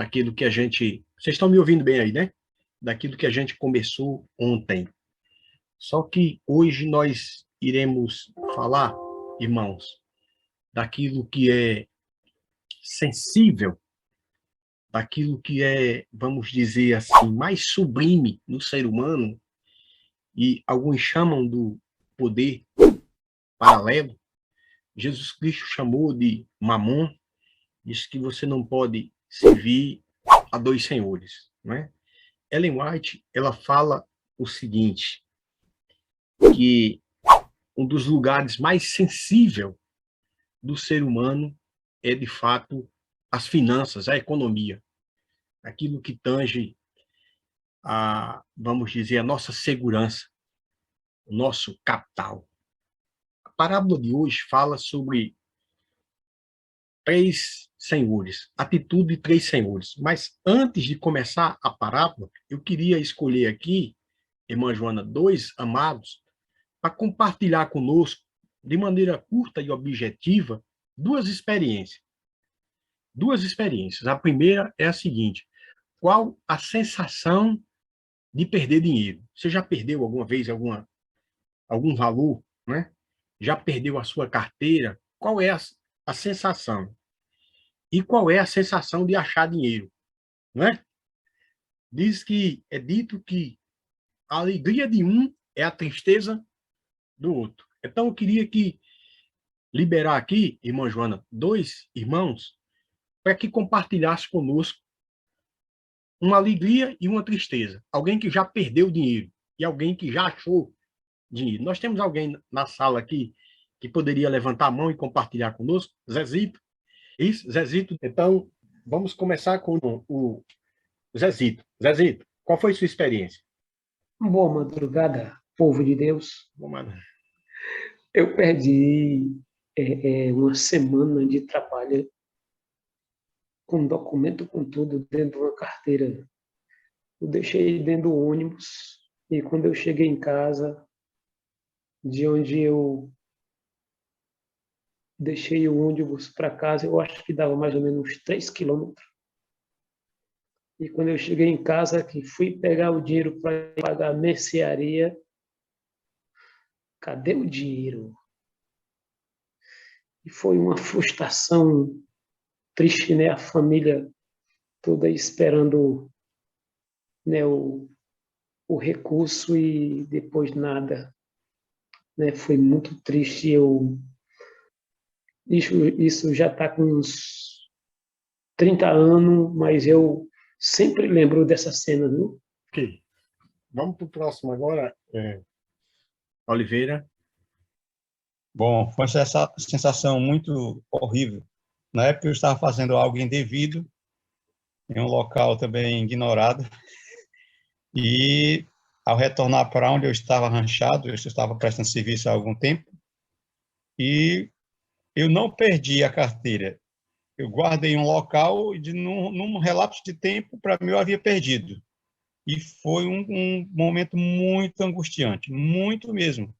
daquilo que a gente... Vocês estão me ouvindo bem aí, né? Daquilo que a gente começou ontem. Só que hoje nós iremos falar, irmãos, daquilo que é sensível, daquilo que é, vamos dizer assim, mais sublime no ser humano, e alguns chamam do poder paralelo. Jesus Cristo chamou de mamon, diz que você não pode servir a dois senhores, não é? Ellen White, ela fala o seguinte, que um dos lugares mais sensíveis do ser humano é, de fato, as finanças, a economia, aquilo que tange a, vamos dizer, a nossa segurança, o nosso capital. A parábola de hoje fala sobre três senhores, atitude de três senhores. Mas antes de começar a parábola, eu queria escolher aqui, irmã Joana, dois amados, para compartilhar conosco, de maneira curta e objetiva, duas experiências. Duas experiências. A primeira é a seguinte: qual a sensação de perder dinheiro? Você já perdeu alguma vez algum valor, né? Já perdeu a sua carteira? Qual é a sensação? E qual é a sensação de achar dinheiro, né? Diz que é dito que a alegria de um é a tristeza do outro. Então eu queria que liberar aqui, irmã Joana, dois irmãos para que compartilhasse conosco uma alegria e uma tristeza. Alguém que já perdeu dinheiro e alguém que já achou dinheiro. Nós temos alguém na sala aqui que poderia levantar a mão e compartilhar conosco? Zezito? Isso, Zezito. Então, vamos começar com o Zezito. Zezito, qual foi a sua experiência? Boa madrugada, povo de Deus. Vamos lá. Eu perdi uma semana de trabalho com documento, com tudo, dentro de uma carteira. Eu deixei dentro do ônibus e quando eu cheguei em casa, de onde eu deixei o ônibus para casa, eu acho que dava mais ou menos uns 3 quilômetros. E quando eu cheguei em casa, que fui pegar o dinheiro para pagar a mercearia, cadê o dinheiro? E foi uma frustração triste, né? A família toda esperando, né, o recurso e depois nada, né? Foi muito triste. Isso já está com uns 30 anos, mas eu sempre lembro dessa cena, viu? Ok. Vamos para o próximo agora, Oliveira. Bom, foi essa sensação muito horrível. Na época eu estava fazendo algo indevido, em um local também ignorado, e ao retornar para onde eu estava ranchado, eu estava prestando serviço há algum tempo, e eu não perdi a carteira. Eu guardei um local e num relapso de tempo, para mim, eu havia perdido. E foi um momento muito angustiante, muito mesmo.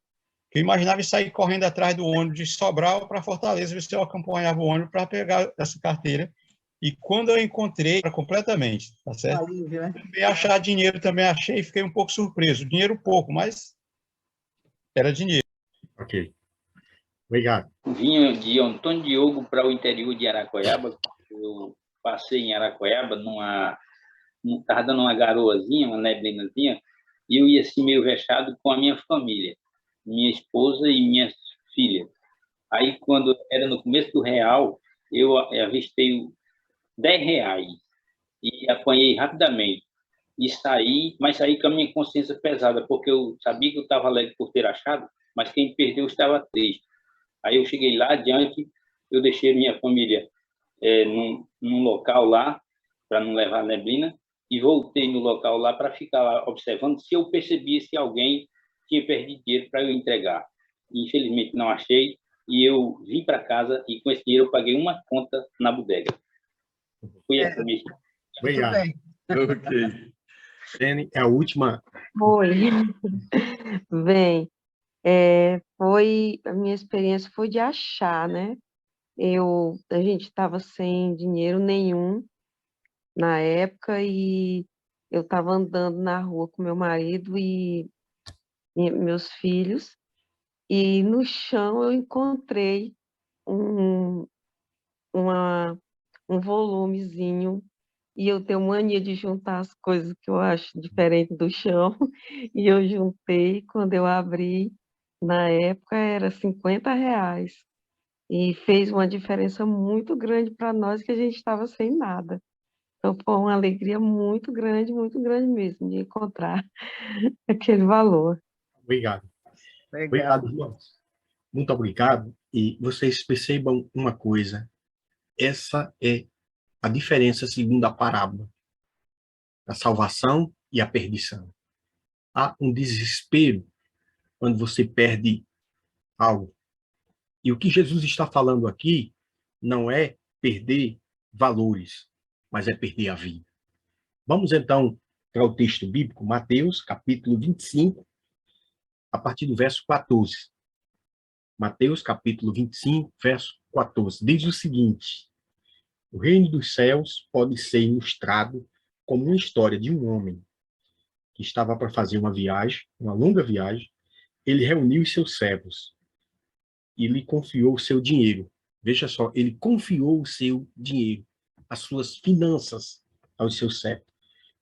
Eu imaginava sair correndo atrás do ônibus de Sobral para Fortaleza, ver se eu acompanhava o ônibus para pegar essa carteira. E quando eu encontrei, completamente, tá certo? Também achar dinheiro, também achei e fiquei um pouco surpreso. Dinheiro pouco, mas era dinheiro. Ok. Obrigado. Vinha de Antônio Diogo para o interior de Aracoiaba. Eu passei em Aracoiaba, estava dando uma garoazinha, uma neblinazinha, e eu ia assim meio vexado com a minha família, minha esposa e minha filha. Aí, quando era no começo do real, eu avistei R$ 10 e apanhei rapidamente. E saí, mas saí com a minha consciência pesada, porque eu sabia que eu estava alegre por ter achado, mas quem perdeu estava triste. Aí eu cheguei lá adiante, eu deixei minha família num local lá, para não levar neblina, e voltei no local lá para ficar lá observando se eu percebia se alguém tinha perdido dinheiro para eu entregar. Infelizmente não achei, e eu vim para casa e com esse dinheiro eu paguei uma conta na bodega. Foi essa minha história. Obrigado. Ok. Jenny, é a última. Foi. Bem, a minha experiência foi de achar, né? A gente estava sem dinheiro nenhum na época e eu estava andando na rua com meu marido e meus filhos, e no chão eu encontrei um, uma, um volumezinho, e eu tenho mania de juntar as coisas que eu acho diferente do chão, e eu juntei, quando eu abri, na época era R$ 50, e fez uma diferença muito grande para nós, que a gente estava sem nada. Então foi uma alegria muito grande mesmo, de encontrar aquele valor. Obrigado. Legal. Obrigado, irmãos. Muito obrigado. E vocês percebam uma coisa. Essa é a diferença segundo a parábola. A salvação e a perdição. Há um desespero quando você perde algo. E o que Jesus está falando aqui não é perder valores, mas é perder a vida. Vamos então para o texto bíblico, Mateus, capítulo 25, a partir do verso 14. Mateus, capítulo 25, verso 14. Diz o seguinte: o reino dos céus pode ser ilustrado como uma história de um homem que estava para fazer uma viagem, uma longa viagem. Ele reuniu os seus servos e lhe confiou o seu dinheiro. Veja só, ele confiou o seu dinheiro, as suas finanças aos seus servos,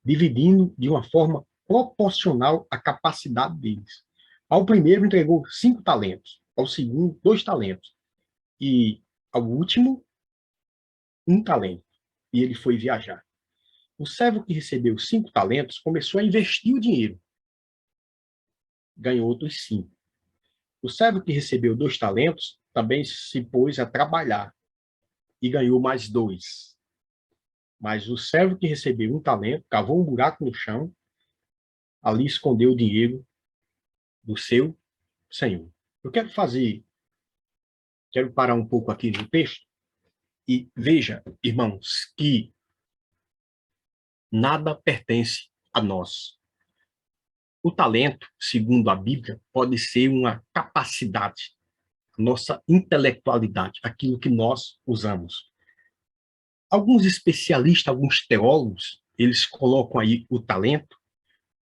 dividindo de uma forma proporcional à capacidade deles. Ao primeiro entregou 5 talentos, ao segundo 2 talentos e ao último 1 talento. E ele foi viajar. O servo que recebeu 5 talentos começou a investir o dinheiro. Ganhou outros 5. O servo que recebeu 2 talentos também se pôs a trabalhar e ganhou mais 2. Mas o servo que recebeu 1 talento cavou um buraco no chão, ali escondeu o dinheiro do seu senhor. Eu quero parar um pouco aqui no texto e veja, irmãos, que nada pertence a nós. O talento, segundo a Bíblia, pode ser uma capacidade, nossa intelectualidade, aquilo que nós usamos. Alguns especialistas, alguns teólogos, eles colocam aí o talento.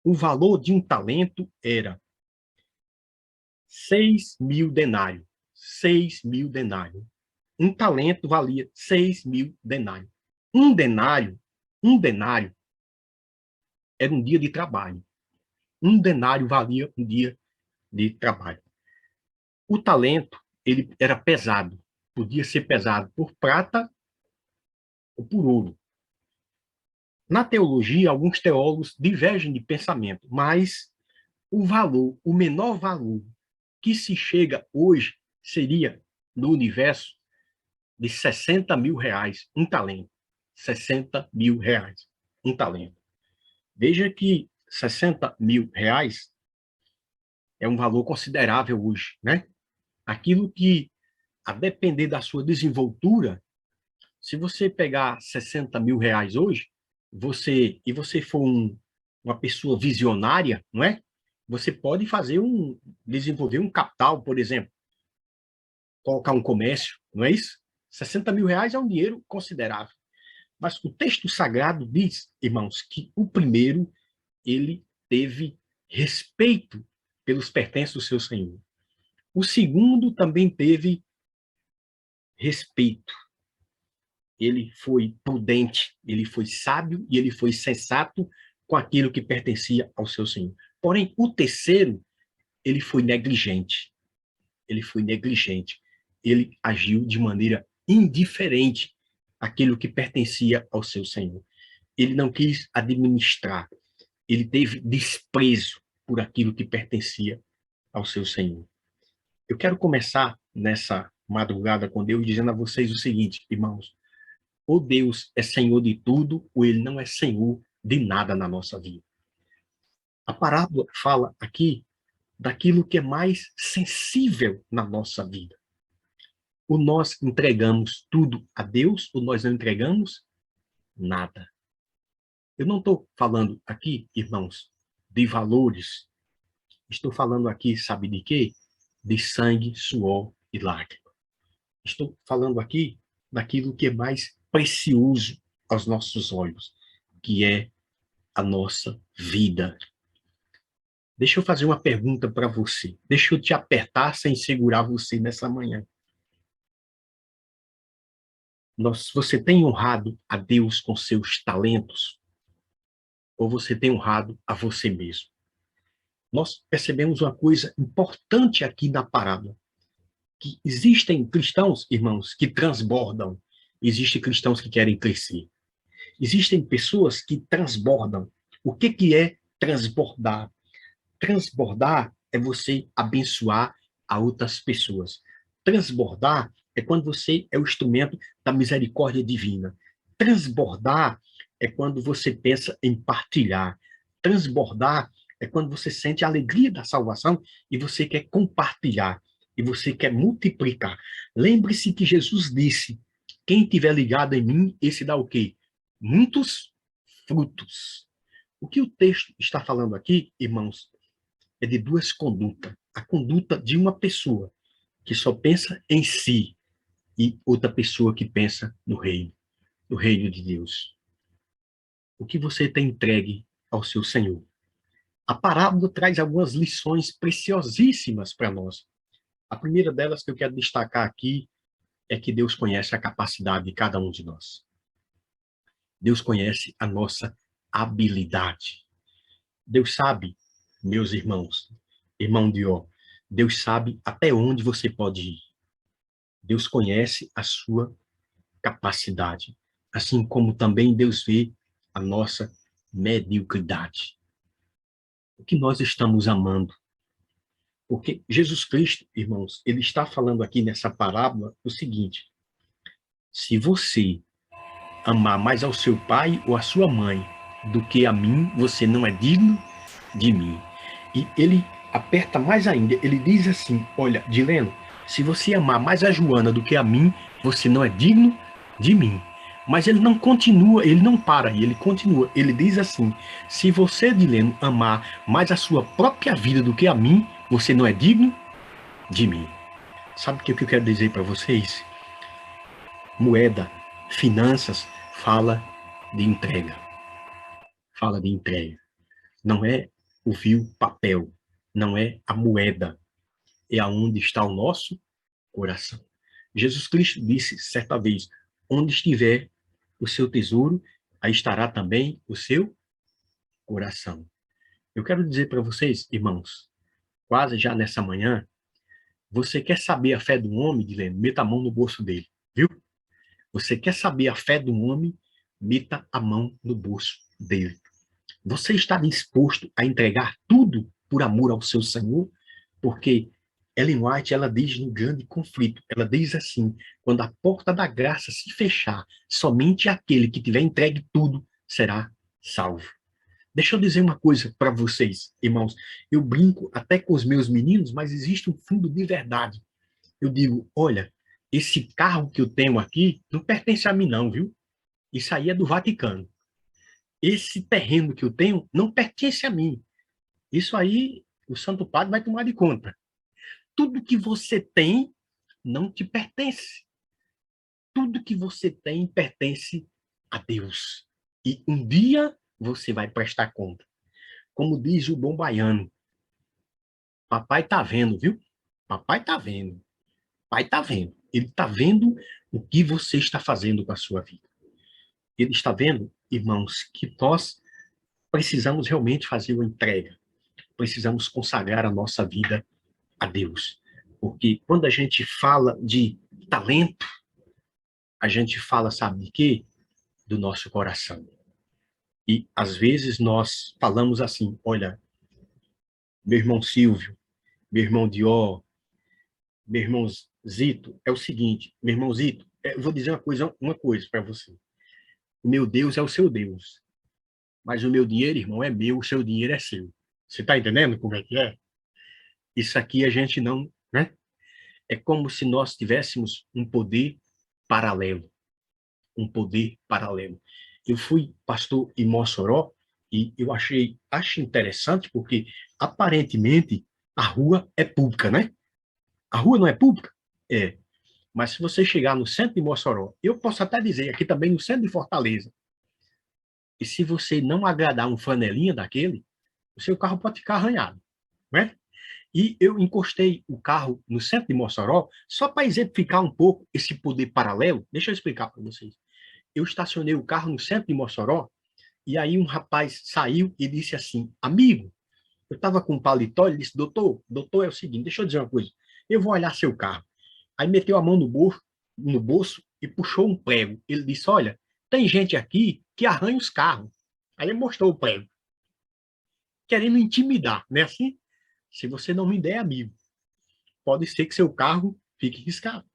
O valor de um talento era 6.000 denários. 6.000 denários. Um talento valia 6.000 denários. Um denário era um dia de trabalho. Um denário valia um dia de trabalho. O talento, ele era pesado. Podia ser pesado por prata ou por ouro. Na teologia, alguns teólogos divergem de pensamento, mas o valor, o menor valor que se chega hoje seria, no universo, de 60 mil reais, um talento. 60 mil reais, um talento. Veja que 60 mil reais é um valor considerável hoje, né? Aquilo que, a depender da sua desenvoltura, se você pegar 60 mil reais hoje, você for uma pessoa visionária, não é? Você pode desenvolver um capital, por exemplo, colocar um comércio, não é isso? 60 mil reais é um dinheiro considerável. Mas o texto sagrado diz, irmãos, que o primeiro, ele teve respeito pelos pertences do seu senhor. O segundo também teve respeito. Ele foi prudente, ele foi sábio e ele foi sensato com aquilo que pertencia ao seu senhor. Porém, o terceiro, ele foi negligente. Ele foi negligente. Ele agiu de maneira indiferente àquilo que pertencia ao seu senhor. Ele não quis administrar. Ele teve desprezo por aquilo que pertencia ao seu senhor. Eu quero começar nessa madrugada com Deus dizendo a vocês o seguinte, irmãos: ou Deus é Senhor de tudo, ou Ele não é Senhor de nada na nossa vida. A parábola fala aqui daquilo que é mais sensível na nossa vida. Ou nós entregamos tudo a Deus, ou nós não entregamos nada. Eu não estou falando aqui, irmãos, de valores. Estou falando aqui, sabe de quê? De sangue, suor e lágrima. Estou falando aqui daquilo que é mais precioso aos nossos olhos. que é a nossa vida. Deixa eu fazer uma pergunta para você. Deixa eu te apertar sem segurar você nessa manhã. Você tem honrado a Deus com seus talentos? Ou você tem honrado a você mesmo? Nós percebemos uma coisa importante aqui na parábola, que existem cristãos, irmãos, que transbordam. Existem cristãos que querem crescer. Existem pessoas que transbordam. O que é transbordar? Transbordar é você abençoar a outras pessoas. Transbordar é quando você é o instrumento da misericórdia divina. Transbordar é quando você pensa em partilhar. Transbordar é quando você sente a alegria da salvação e você quer compartilhar, e você quer multiplicar. Lembre-se que Jesus disse: quem tiver ligado em mim, esse dá o quê? Muitos frutos. O que o texto está falando aqui, irmãos, é de duas condutas. A conduta de uma pessoa que só pensa em si e outra pessoa que pensa no reino de Deus. O que você tem entregue ao seu Senhor? A parábola traz algumas lições preciosíssimas para nós. A primeira delas que eu quero destacar aqui é que Deus conhece a capacidade de cada um de nós. Deus conhece a nossa habilidade. Deus sabe, meus irmãos, irmão Dió, Deus sabe até onde você pode ir. Deus conhece a sua capacidade, assim como também Deus vê a nossa mediocridade. O que nós estamos amando? Porque Jesus Cristo, irmãos, ele está falando aqui nessa parábola o seguinte: se você amar mais ao seu pai ou à sua mãe do que a mim, você não é digno de mim. E ele aperta mais ainda, ele diz assim: olha, Dileno, se você amar mais a Joana do que a mim, você não é digno de mim. Mas ele não continua, ele não para, ele continua. Ele diz assim: se você, Dileno, amar mais a sua própria vida do que a mim, você não é digno de mim. Sabe o que eu quero dizer para vocês? Moeda, finanças, fala de entrega. Fala de entrega. Não é o vil papel, não é a moeda, é aonde está o nosso coração. Jesus Cristo disse certa vez: onde estiver o seu tesouro, aí estará também o seu coração. Eu quero dizer para vocês, irmãos, quase já nessa manhã, você quer saber a fé do homem, Dilene? Meta a mão no bolso dele, viu? Você quer saber a fé do homem? Meta a mão no bolso dele. Você está disposto a entregar tudo por amor ao seu Senhor? Porque Ellen White, ela diz no Grande Conflito, ela diz assim: quando a porta da graça se fechar, somente aquele que tiver entregue tudo será salvo. Deixa eu dizer uma coisa para vocês, irmãos. Eu brinco até com os meus meninos, mas existe um fundo de verdade. Eu digo: olha, esse carro que eu tenho aqui não pertence a mim não, viu? Isso aí é do Vaticano. Esse terreno que eu tenho não pertence a mim. Isso aí o Santo Padre vai tomar de conta. Tudo que você tem não te pertence. Tudo que você tem pertence a Deus. E um dia você vai prestar conta. Como diz o bom baiano: papai tá vendo, viu? Papai tá vendo. Pai tá vendo. Ele tá vendo o que você está fazendo com a sua vida. Ele está vendo, irmãos, que nós precisamos realmente fazer uma entrega. Precisamos consagrar a nossa vida a Deus. Porque quando a gente fala de talento, a gente fala, sabe de quê? Do nosso coração. E, às vezes, nós falamos assim: olha, meu irmão Silvio, meu irmão Dió, meu irmão Zito, é o seguinte, meu irmão Zito, eu vou dizer uma coisa para você. O meu Deus é o seu Deus. Mas o meu dinheiro, irmão, é meu, o seu dinheiro é seu. Você está entendendo como é que é? Isso aqui a gente não, né? É como se nós tivéssemos um poder paralelo. Um poder paralelo. Eu fui pastor em Mossoró e eu acho interessante porque, aparentemente, a rua é pública, né? A rua não é pública? É. Mas se você chegar no centro de Mossoró, eu posso até dizer, aqui também no centro de Fortaleza, E se você não agradar um flanelinha daquele, o seu carro pode ficar arranhado, né? E eu encostei o carro no centro de Mossoró, só para exemplificar um pouco esse poder paralelo. Deixa eu explicar para vocês. Eu estacionei o carro no centro de Mossoró, e aí um rapaz saiu e disse assim, amigo, eu estava com um paletó, ele disse, doutor, é o seguinte, deixa eu dizer uma coisa, eu vou olhar seu carro. Aí meteu a mão no bolso e puxou um prego. Ele disse, olha, tem gente aqui que arranha os carros. Aí ele mostrou o prego, querendo intimidar, né? Assim, se você não me der amigo, pode ser que seu carro fique riscado.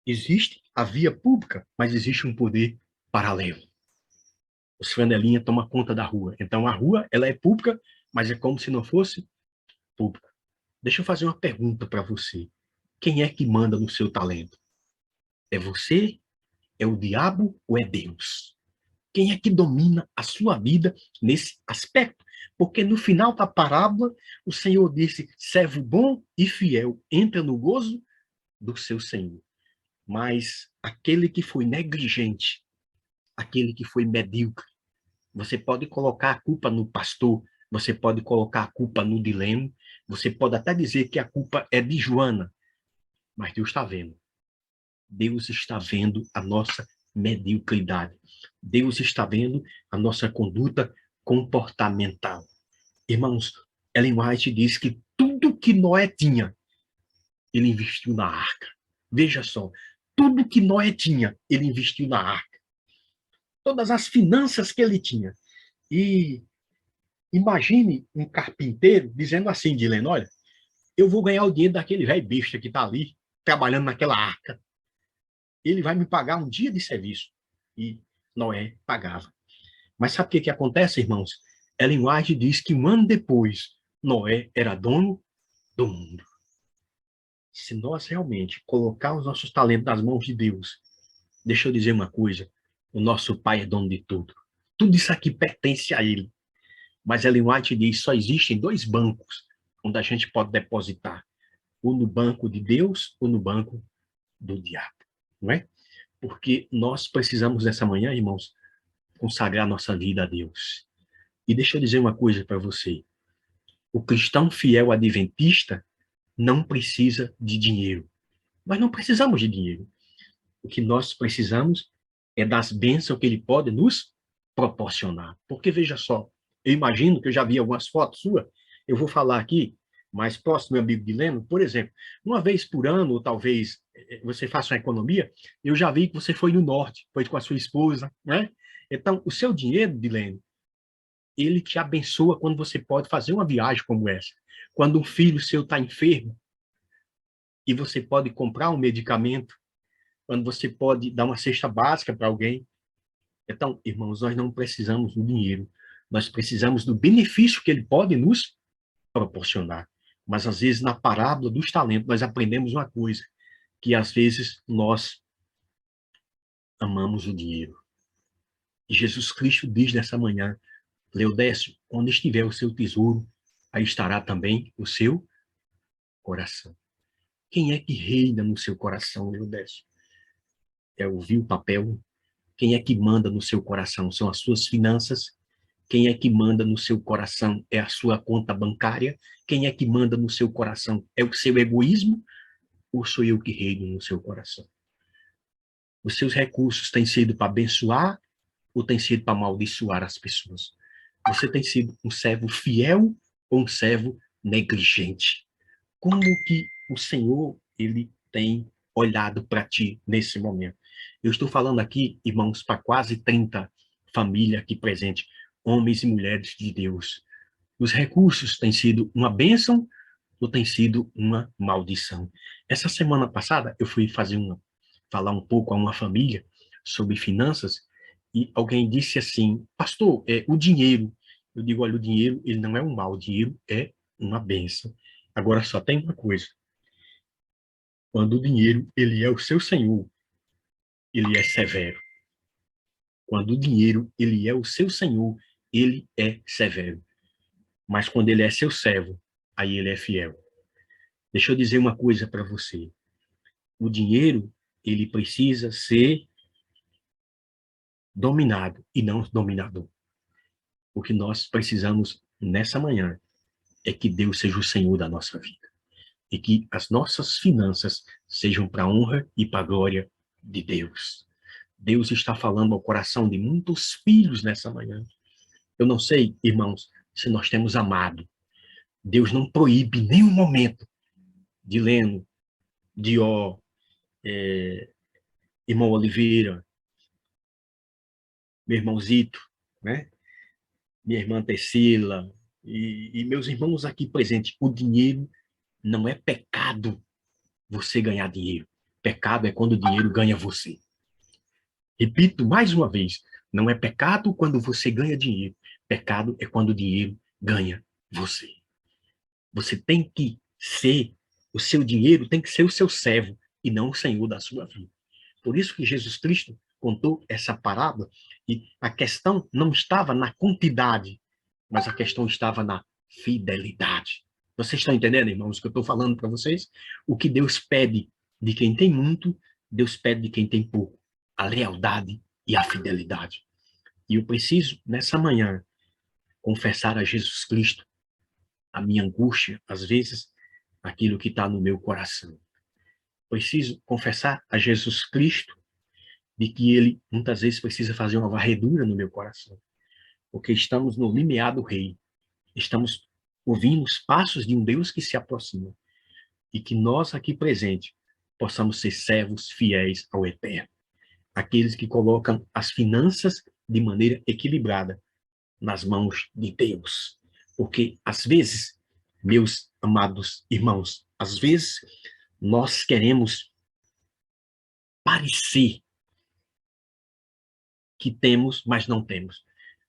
Existe a via pública, mas existe um poder paralelo. Os flanelinha tomam conta da rua. Então a rua, ela é pública, mas é como se não fosse pública. Deixa eu fazer uma pergunta para você. Quem é que manda no seu talento? É você? É o diabo ou é Deus? Quem é que domina a sua vida nesse aspecto? Porque no final da parábola, o Senhor disse, servo bom e fiel, entra no gozo do seu Senhor. Mas aquele que foi negligente, aquele que foi medíocre, você pode colocar a culpa no pastor, você pode colocar a culpa no Dilema, você pode até dizer que a culpa é de Joana, mas Deus está vendo. Deus está vendo a nossa mediocridade. Deus está vendo a nossa conduta comportamental. Irmãos, Ellen White diz que tudo que Noé tinha, ele investiu na arca. Veja só, tudo que Noé tinha, ele investiu na arca. Todas as finanças que ele tinha. E imagine um carpinteiro dizendo assim, Dilene, olha, eu vou ganhar o dinheiro daquele velho besta que está ali, trabalhando naquela arca. Ele vai me pagar um dia de serviço. E Noé pagava. Mas sabe o que acontece, irmãos? Ellen White diz que um ano depois, Noé era dono do mundo. Se nós realmente colocarmos nossos talentos nas mãos de Deus, deixa eu dizer uma coisa, o nosso Pai é dono de tudo. Tudo isso aqui pertence a Ele. Mas Ellen White diz que só existem dois bancos onde a gente pode depositar. Ou no banco de Deus, ou no banco do diabo. Não é? Porque nós precisamos, nessa manhã, irmãos, consagrar nossa vida a Deus. E deixa eu dizer uma coisa para você. O cristão fiel adventista não precisa de dinheiro. Nós não precisamos de dinheiro. O que nós precisamos é das bênçãos que ele pode nos proporcionar. Porque, veja só, eu imagino que eu já vi algumas fotos suas, eu vou falar aqui, mais próximo, meu amigo Dileno, por exemplo, uma vez por ano, ou talvez você faça uma economia, eu já vi que você foi no norte, foi com a sua esposa, né? Então, o seu dinheiro, Dileno, ele te abençoa quando você pode fazer uma viagem como essa. Quando um filho seu está enfermo, e você pode comprar um medicamento, quando você pode dar uma cesta básica para alguém. Então, irmãos, nós não precisamos do dinheiro, nós precisamos do benefício que ele pode nos proporcionar. Mas, às vezes, na parábola dos talentos, nós aprendemos uma coisa, que, às vezes, nós amamos o dinheiro. E Jesus Cristo diz nessa manhã, Leodécio, onde estiver o seu tesouro, aí estará também o seu coração. Quem é que reina no seu coração, Leodécio? É o vil papel. Quem é que manda no seu coração? São as suas finanças. Quem é que manda no seu coração é a sua conta bancária. Quem é que manda no seu coração é o seu egoísmo, ou sou eu que reino no seu coração? Os seus recursos têm sido para abençoar ou têm sido para amaldiçoar as pessoas? Você tem sido um servo fiel ou um servo negligente? Como que o Senhor, ele tem olhado para ti nesse momento? Eu estou falando aqui, irmãos, para quase 30 famílias aqui presentes, homens e mulheres de Deus. Os recursos têm sido uma bênção ou têm sido uma maldição? Essa semana passada, eu fui falar um pouco a uma família sobre finanças e alguém disse assim, pastor, o dinheiro. Eu digo, olha, o dinheiro, ele não é um mal, o dinheiro é uma bênção. Agora, só tem uma coisa. Quando o dinheiro, ele é o seu senhor, ele é severo. Quando o dinheiro, ele é o seu senhor, ele é severo. Mas quando ele é seu servo, aí ele é fiel. Deixa eu dizer uma coisa para você. O dinheiro, ele precisa ser dominado e não dominador. O que nós precisamos nessa manhã é que Deus seja o Senhor da nossa vida e que as nossas finanças sejam para a honra e para a glória de Deus. Deus está falando ao coração de muitos filhos nessa manhã. Eu não sei, irmãos, se nós temos amado. Deus não proíbe em nenhum momento de Leno, Dió, irmão Oliveira, meu irmão Zito, né? Minha irmã Tecila e meus irmãos aqui presentes. O dinheiro não é pecado você ganhar dinheiro. Pecado é quando o dinheiro ganha você. Repito mais uma vez, não é pecado quando você ganha dinheiro. Pecado é quando o dinheiro ganha você. Você tem que ser, o seu dinheiro tem que ser o seu servo e não o senhor da sua vida. Por isso que Jesus Cristo contou essa parábola e a questão não estava na quantidade, mas a questão estava na fidelidade. Vocês estão entendendo, irmãos, o que eu estou falando para vocês? O que Deus pede de quem tem muito, Deus pede de quem tem pouco. A lealdade e a fidelidade. E eu preciso, nessa manhã, confessar a Jesus Cristo a minha angústia, às vezes, aquilo que está no meu coração. Preciso confessar a Jesus Cristo de que ele, muitas vezes, precisa fazer uma varredura no meu coração. Porque estamos no limiar do rei. Estamos ouvindo os passos de um Deus que se aproxima. E que nós, aqui presentes, possamos ser servos fiéis ao Eterno. Aqueles que colocam as finanças de maneira equilibrada nas mãos de Deus. Porque, às vezes, meus amados irmãos, às vezes nós queremos parecer que temos, mas não temos.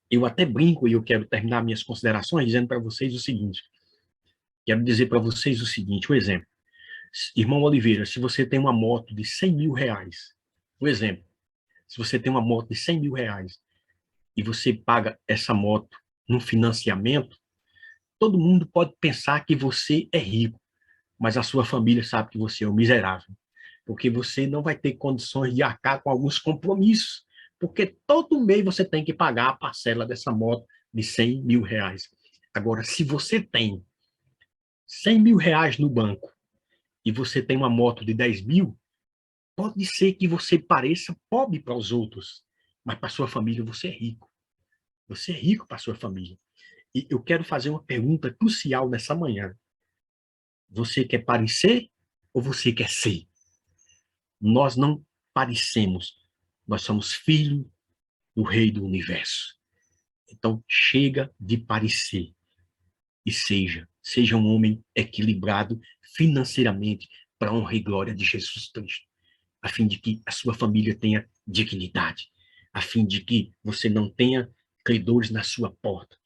Eu até brinco e eu quero terminar minhas considerações dizendo para vocês o seguinte. Quero dizer para vocês o seguinte, um exemplo. Irmão Oliveira, se você tem uma moto de 100 mil reais, um exemplo, se você tem uma moto de 100 mil reais e você paga essa moto num financiamento, todo mundo pode pensar que você é rico, mas a sua família sabe que você é um miserável, porque você não vai ter condições de arcar com alguns compromissos, porque todo mês você tem que pagar a parcela dessa moto de 100 mil reais. Agora, se você tem 100 mil reais no banco e você tem uma moto de 10 mil, pode ser que você pareça pobre para os outros, mas para sua família você é rico. Você é rico para sua família. E eu quero fazer uma pergunta crucial nessa manhã. Você quer parecer ou você quer ser? Nós não parecemos. Nós somos filhos do Rei do Universo. Então, chega de parecer e seja um homem equilibrado financeiramente para a honra e glória de Jesus Cristo, a fim de que a sua família tenha dignidade, a fim de que você não tenha credores na sua porta,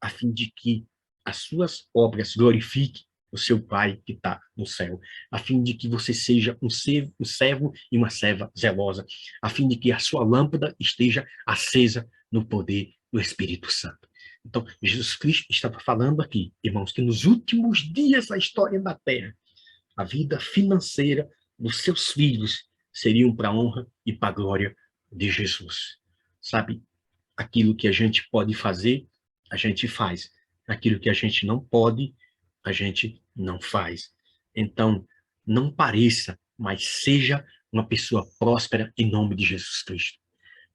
a fim de que as suas obras glorifiquem o seu Pai que está no céu, a fim de que você seja um servo e uma serva zelosa, a fim de que a sua lâmpada esteja acesa no poder do Espírito Santo. Então, Jesus Cristo estava falando aqui, irmãos, que nos últimos dias da história da Terra, a vida financeira dos seus filhos seriam para a honra e para a glória de Jesus. Sabe, aquilo que a gente pode fazer, a gente faz. Aquilo que a gente não pode, a gente não faz. Então, não pareça, mas seja uma pessoa próspera em nome de Jesus Cristo.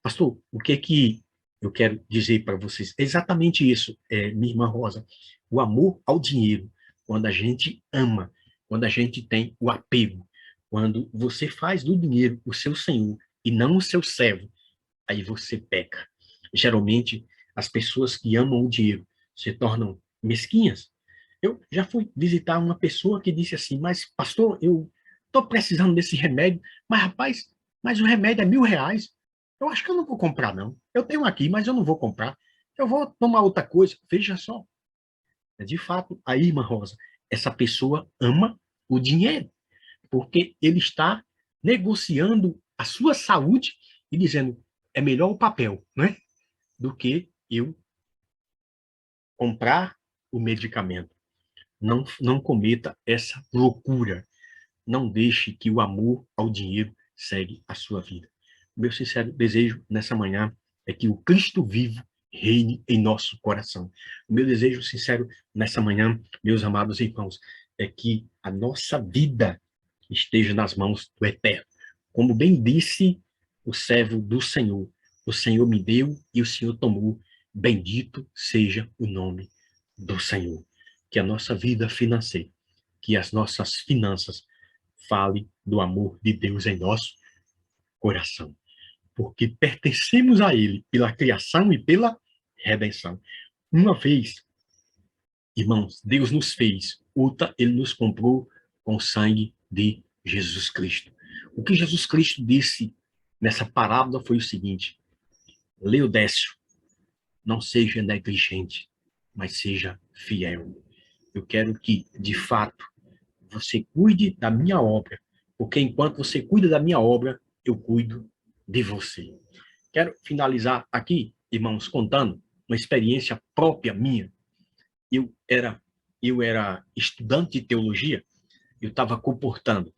Pastor, o que eu quero dizer para vocês? É exatamente isso, minha irmã Rosa. O amor ao dinheiro, quando a gente ama, quando a gente tem o apego, quando você faz do dinheiro o seu senhor e não o seu servo, aí você peca. Geralmente, as pessoas que amam o dinheiro se tornam mesquinhas. Eu já fui visitar uma pessoa que disse assim, mas pastor, eu estou precisando desse remédio, mas rapaz, mas o remédio é R$ 1.000. Eu acho que eu não vou comprar, não. Eu tenho aqui, mas eu não vou comprar. Eu vou tomar outra coisa. Veja só. De fato, aí, irmã Rosa, essa pessoa ama o dinheiro, porque ele está negociando a sua saúde e dizendo, é melhor o papel, né, do que eu comprar o medicamento. Não cometa essa loucura. Não deixe que o amor ao dinheiro segue a sua vida. Meu sincero desejo nessa manhã é que o Cristo vivo reine em nosso coração. O meu desejo sincero nessa manhã, meus amados irmãos, é que a nossa vida esteja nas mãos do Eterno. Como bem disse o servo do Senhor, o Senhor me deu e o Senhor tomou. Bendito seja o nome do Senhor. Que a nossa vida financeira, que as nossas finanças falem do amor de Deus em nosso coração. Porque pertencemos a Ele pela criação e pela redenção. Uma vez, irmãos, Deus nos fez, outra, Ele nos comprou com o sangue de Jesus Cristo. O que Jesus Cristo disse nessa parábola foi o seguinte: Leodécio, não seja negligente, mas seja fiel. Eu quero que, de fato, você cuide da minha obra, porque enquanto você cuida da minha obra, eu cuido de você. Quero finalizar aqui, irmãos, contando uma experiência própria minha. Eu era estudante de teologia, eu estava comportando,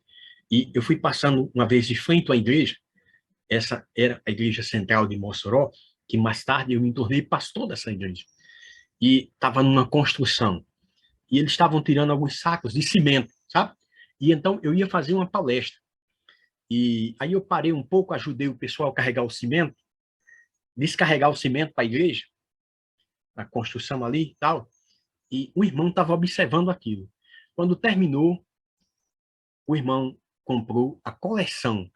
e eu fui passando uma vez de frente à igreja. Essa era a igreja central de Mossoró, que mais tarde eu me tornei pastor dessa igreja. E estava numa construção. E eles estavam tirando alguns sacos de cimento, sabe? E então eu ia fazer uma palestra. E aí eu parei um pouco, ajudei o pessoal a carregar o cimento, descarregar o cimento para a igreja, na construção ali e tal. E o irmão estava observando aquilo. Quando terminou, o irmão comprou a coleção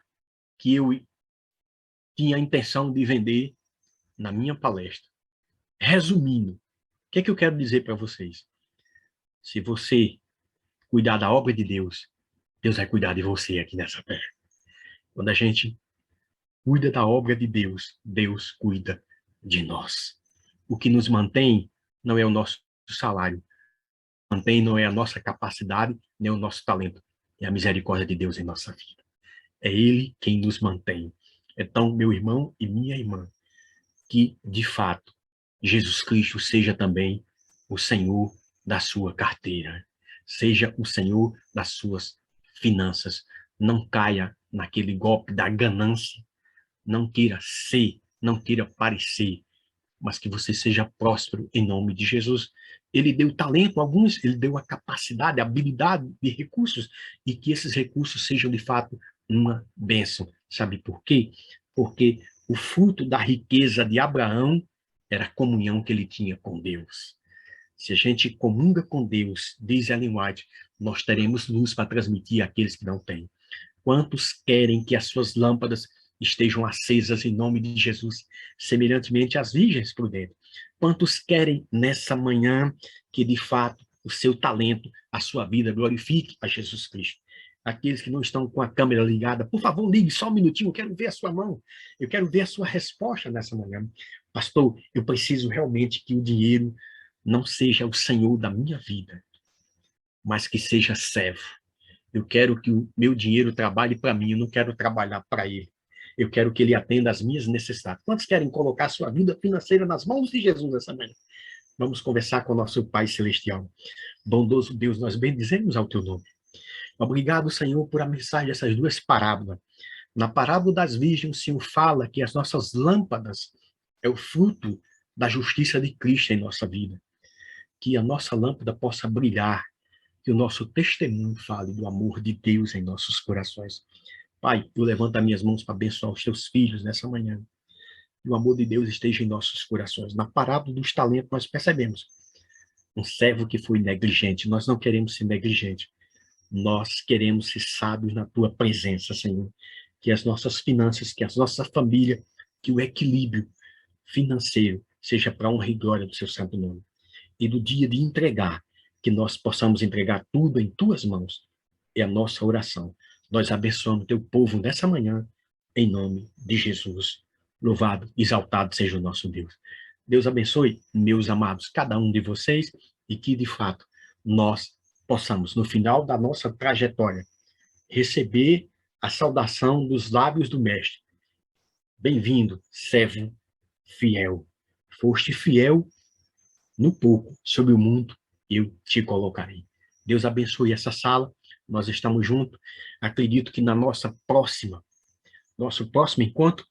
que eu tinha a intenção de vender na minha palestra. Resumindo, o que é que eu quero dizer para vocês? Se você cuidar da obra de Deus, Deus vai cuidar de você aqui nessa terra. Quando a gente cuida da obra de Deus, Deus cuida de nós. O que nos mantém não é o nosso salário, mantém não é a nossa capacidade, nem o nosso talento, é a misericórdia de Deus em nossa vida. É Ele quem nos mantém. Então, meu irmão e minha irmã, que, de fato, Jesus Cristo seja também o Senhor da sua carteira, seja o Senhor das suas finanças. Não caia naquele golpe da ganância, não queira ser, não queira parecer, mas que você seja próspero em nome de Jesus. Ele deu talento a alguns, ele deu a capacidade, a habilidade de recursos, e que esses recursos sejam, de fato, uma bênção. Sabe por quê? Porque o fruto da riqueza de Abraão era a comunhão que ele tinha com Deus. Se a gente comunga com Deus, diz Ellen White, nós teremos luz para transmitir àqueles que não têm. Quantos querem que as suas lâmpadas estejam acesas em nome de Jesus, semelhantemente às virgens prudentes? Quantos querem nessa manhã que, de fato, o seu talento, a sua vida glorifique a Jesus Cristo? Aqueles que não estão com a câmera ligada, por favor, ligue só um minutinho, eu quero ver a sua mão, eu quero ver a sua resposta nessa manhã. Pastor, eu preciso realmente que o dinheiro não seja o senhor da minha vida, mas que seja servo. Eu quero que o meu dinheiro trabalhe para mim, eu não quero trabalhar para ele. Eu quero que ele atenda às minhas necessidades. Quantos querem colocar a sua vida financeira nas mãos de Jesus essa manhã? Vamos conversar com o nosso Pai Celestial. Bondoso Deus, nós bendizemos ao teu nome. Obrigado, Senhor, por a mensagem dessas duas parábolas. Na parábola das virgens, o Senhor fala que as nossas lâmpadas é o fruto da justiça de Cristo em nossa vida. Que a nossa lâmpada possa brilhar, que o nosso testemunho fale do amor de Deus em nossos corações. Pai, eu levanto as minhas mãos para abençoar os teus filhos nessa manhã. Que o amor de Deus esteja em nossos corações. Na parábola dos talentos, nós percebemos um servo que foi negligente. Nós não queremos ser negligentes. Nós queremos ser sábios na tua presença, Senhor. Que as nossas finanças, que a nossa família, que o equilíbrio financeiro seja para a honra e glória do seu santo nome. E do dia de entregar, que nós possamos entregar tudo em tuas mãos. É a nossa oração. Nós abençoamos teu povo nessa manhã, em nome de Jesus. Louvado, exaltado seja o nosso Deus. Deus abençoe, meus amados, cada um de vocês, e que, de fato, nós possamos, no final da nossa trajetória, receber a saudação dos lábios do Mestre. Bem-vindo, servo fiel. Foste fiel no pouco, sobre o mundo, eu te colocarei. Deus abençoe essa sala, nós estamos juntos. Acredito que na nosso próximo encontro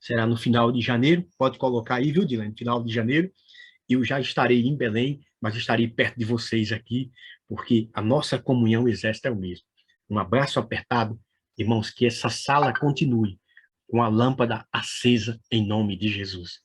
será no final de janeiro. Pode colocar aí, viu, Dilane? Final de janeiro. Eu já estarei em Belém, mas estarei perto de vocês aqui, porque a nossa comunhão exército é o mesmo. Um abraço apertado, irmãos, que essa sala continue com a lâmpada acesa em nome de Jesus.